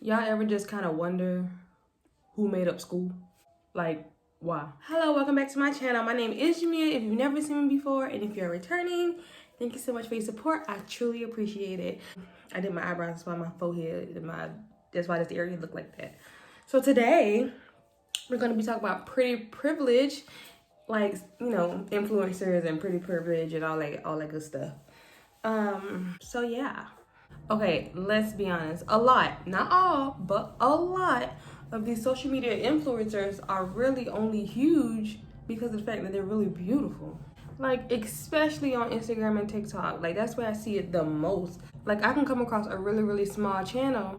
Y'all ever just kind of wonder who made up school? Like, why? Hello, welcome back to my channel. My name is Jamia. If you've never seen me before, and if you're returning, thank you so much for your support. I truly appreciate it. I did my eyebrows, that's why my forehead, that's why this area look like that. So today, we're gonna be talking about pretty privilege, like, you know, influencers and pretty privilege and all that good stuff. So yeah. Okay, let's be honest. A lot, not all, but a lot of these social media influencers are really only huge because of the fact that they're really beautiful. Like, especially on Instagram and TikTok. Like, that's where I see it the most. Like, I can come across a really small channel.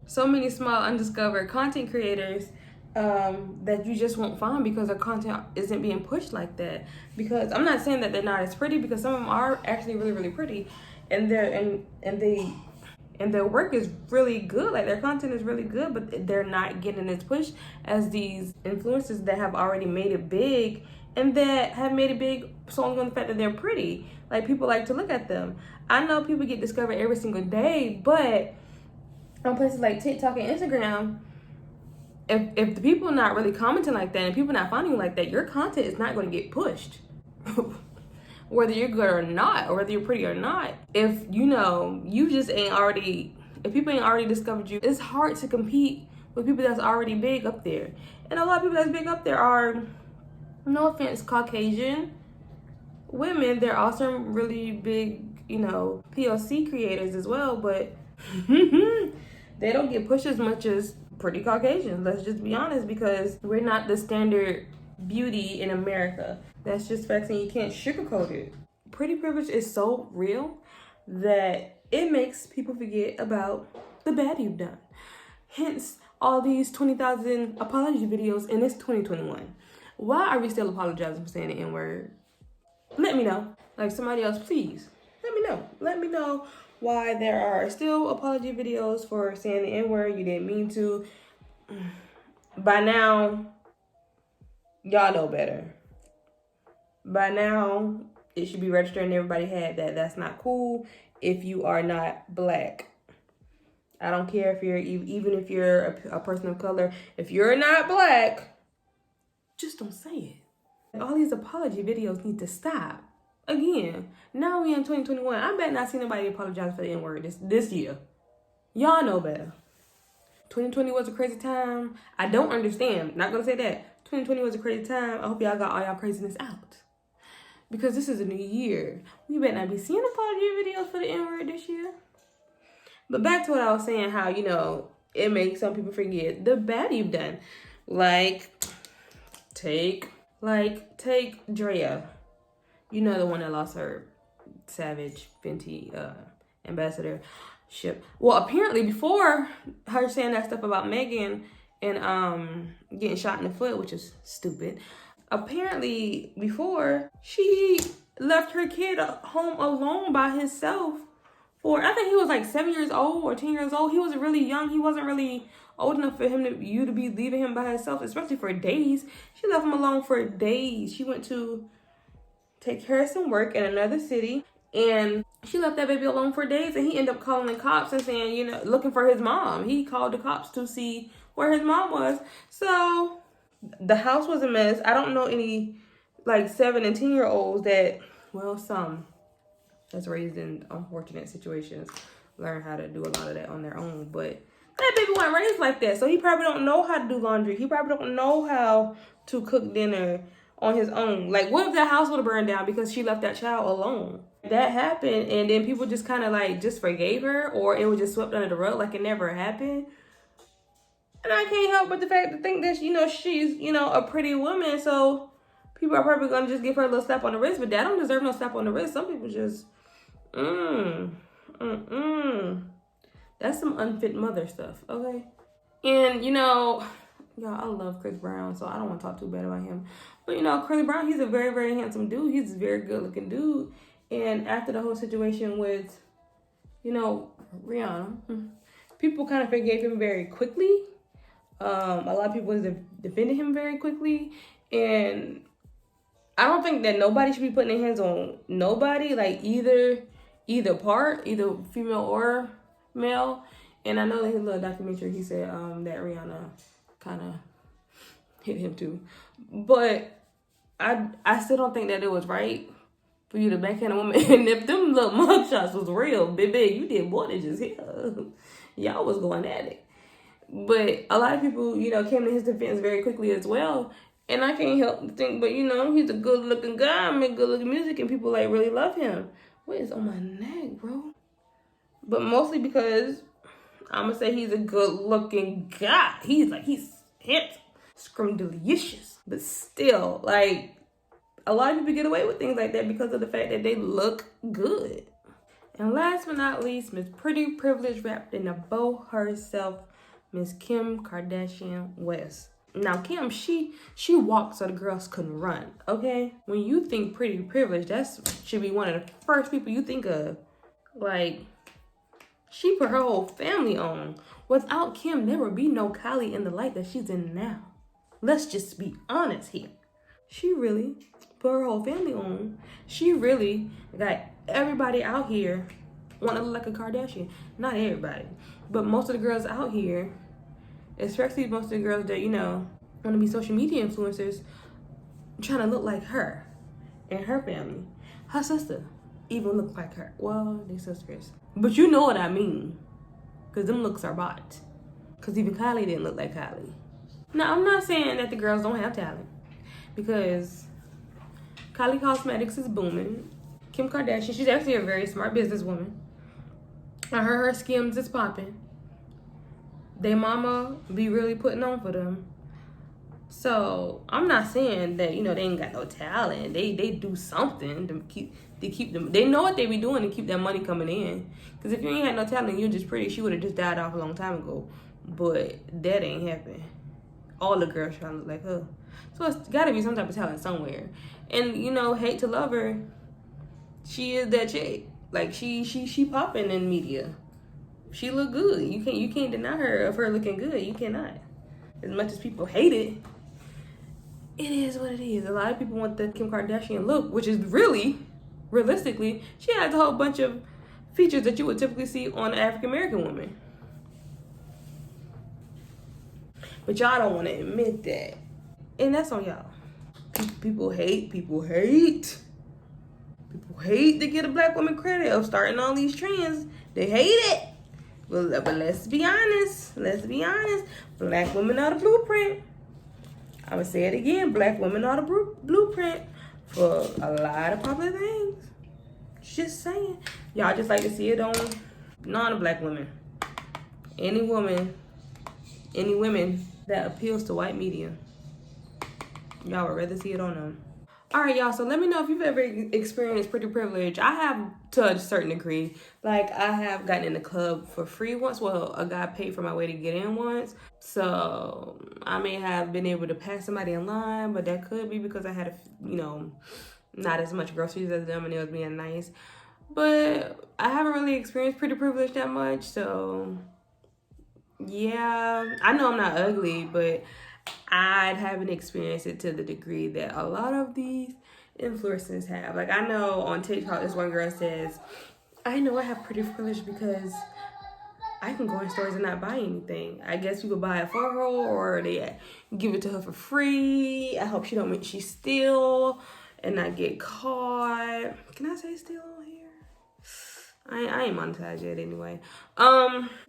So many small undiscovered content creators that you just won't find because their content isn't being pushed like that. Because I'm not saying that they're not as pretty, because some of them are actually really pretty, and their work is really good. Like, their content is really good, but they're not getting as pushed as these influencers that have already made it big, and that have made it big solely on the fact that they're pretty. Like, people like to look at them. I know people get discovered every single day, but on places like TikTok and Instagram, if the people are not really commenting like that and people not finding you like that, your content is not going to get pushed. Whether you're good or not, or whether you're pretty or not. If you know, if people ain't already discovered you, it's hard to compete with people that's already big up there. And a lot of people that's big up there are, no offense, Caucasian women. They're also really big, you know, POC creators as well, but they don't get pushed as much as pretty Caucasians. Let's just be honest, because we're not the standard beauty in America. That's just facts, and you can't sugarcoat it. Pretty privilege is so real that it makes people forget about the bad you've done. Hence, all these 20,000 apology videos, and it's 2021. Why are we still apologizing for saying the N-word? Let me know. Like, somebody else, please, let me know. Let me know why there are still apology videos for saying the N-word. You didn't mean to. By now, y'all know better. By now, it should be registered and everybody had that. That's not cool if you are not black. I don't care if you're, even if you're a person of color, if you're not black, just don't say it. All these apology videos need to stop. Again, now we in 2021. I bet not see nobody apologize for the N-word this year. Y'all know better. 2020 was a crazy time. I don't understand. Not gonna say that. 2020 was a crazy time. I hope y'all got all y'all craziness out, because this is a new year. We better not be seeing apology videos for the N-word this year. But back to what I was saying, how, you know, it makes some people forget the bad you've done. Like, take Drea. You know, the one that lost her Savage Fenty ambassadorship. Well, apparently before her saying that stuff about Megan and getting shot in the foot, which is stupid. Apparently before, she left her kid home alone by himself for, I think he was like 7 years old or 10 years old. He was really young. He wasn't really old enough for you to be leaving him by himself, especially for days. She left him alone for days. She went to take care of some work in another city, and she left that baby alone for days, and he ended up calling the cops and saying, you know, looking for his mom. He called the cops to see where his mom was. So the house was a mess. I don't know any like 7 and 10-year-olds that, well, some that's raised in unfortunate situations learn how to do a lot of that on their own, but that baby wasn't raised like that. So he probably don't know how to do laundry. He probably don't know how to cook dinner on his own. Like, what if that house would have burned down because she left that child alone? That happened, and then people just kind of like just forgave her, or it was just swept under the rug like it never happened. And I can't help but the fact to think that, you know, she's, you know, a pretty woman, so people are probably gonna just give her a little slap on the wrist, but that don't deserve no slap on the wrist. Some people just that's some unfit mother stuff, okay? And, you know, y'all, I love Chris Brown, so I don't want to talk too bad about him. But, you know, Chris Brown, he's a very handsome dude. He's a very good-looking dude. And after the whole situation with, you know, Rihanna, people kind of forgave him very quickly. A lot of people defended him very quickly. And I don't think that nobody should be putting their hands on nobody, like either female or male. And I know in his little documentary he said that Rihanna kind of hit him too. But I still don't think that it was right for you to backhand a woman. And if them little mugshots was real, baby, you did more than just hit her. Y'all was going at it. But a lot of people, you know, came to his defense very quickly as well. And I can't help but think, but you know, he's a good looking guy, make good looking music, and people like really love him. What is on my neck, bro? But mostly because I'm gonna say he's a good looking guy. He's handsome, scrumdiddlyicious. But still, like, a lot of people get away with things like that because of the fact that they look good. And last but not least, Miss Pretty Privilege wrapped in a bow herself, Miss Kim Kardashian West. Now, Kim, she walked so the girls couldn't run, okay? When you think Pretty Privilege, that should be one of the first people you think of. Like, she put her whole family on. Without Kim, there would be no Kylie in the light that she's in now. Let's just be honest here. She really put her whole family on. She really got everybody out here want to look like a Kardashian. Not everybody, but most of the girls out here, especially most of the girls that, you know, want to be social media influencers, trying to look like her and her family. Her sister even look like her. Well, they sisters. But you know what I mean. Because them looks are bought. Because even Kylie didn't look like Kylie. Now, I'm not saying that the girls don't have talent. Because Kylie Cosmetics is booming. Kim Kardashian, she's actually a very smart businesswoman. I heard her Skims is popping. They mama be really putting on for them. So I'm not saying that, you know, they ain't got no talent. They do something to keep them. They know what they be doing to keep that money coming in. Because if you ain't had no talent, you're just pretty. She would have just died off a long time ago. But that ain't happening. All the girls trying to look like her. So it's got to be some type of talent somewhere. And, you know, hate to love her, she is that chick. Like, she popping in media. She look good. You can't deny her of her looking good. You cannot. As much as people hate it, it is what it is. A lot of people want the Kim Kardashian look, which is really, realistically, she has a whole bunch of features that you would typically see on an African-American woman. But y'all don't want to admit that. And that's on y'all. People hate to get a black woman credit of starting all these trends. They hate it. But let's be honest. Black women are the blueprint. I'm going to say it again. Black women are the blueprint for a lot of popular things. Just saying. Y'all just like to see it on non-black women. Any women that appeals to white media. Y'all would rather see it on them. All right, y'all, so let me know if you've ever experienced pretty privilege. I have to a certain degree. Like, I have gotten in the club for free once. Well, a guy paid for my way to get in once. So I may have been able to pass somebody in line, but that could be because I had, not as much groceries as them and it was being nice. But I haven't really experienced pretty privilege that much, so yeah. I know I'm not ugly, but I haven't experienced it to the degree that a lot of these influencers have. Like, I know on TikTok, this one girl says, I know I have pretty privilege because I can go in stores and not buy anything. I guess people buy it for her or they give it to her for free. I hope she steal and not get caught. Can I say steal on here? I ain't monetized yet anyway.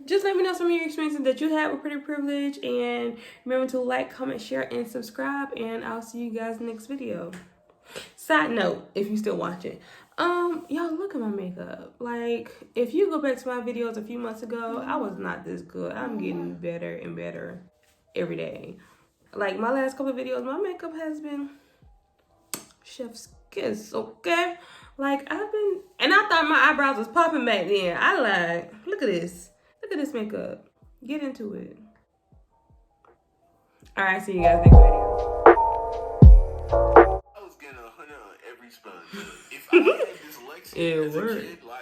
Just let me know some of your experiences that you had with pretty privilege, and remember to like, comment, share, and subscribe, and I'll see you guys next video. Side note, if you still watching, y'all look at my makeup. Like, if you go back to my videos a few months ago, I was not this good. I'm getting better and better every day. Like, my last couple of videos, my makeup has been chef's kiss, okay? Like, and I thought my eyebrows was popping back then. I lied. Look at this makeup. Get into it. All right, see you guys next video. I was getting 100 on every sponge. If I had dyslexia as a kid, like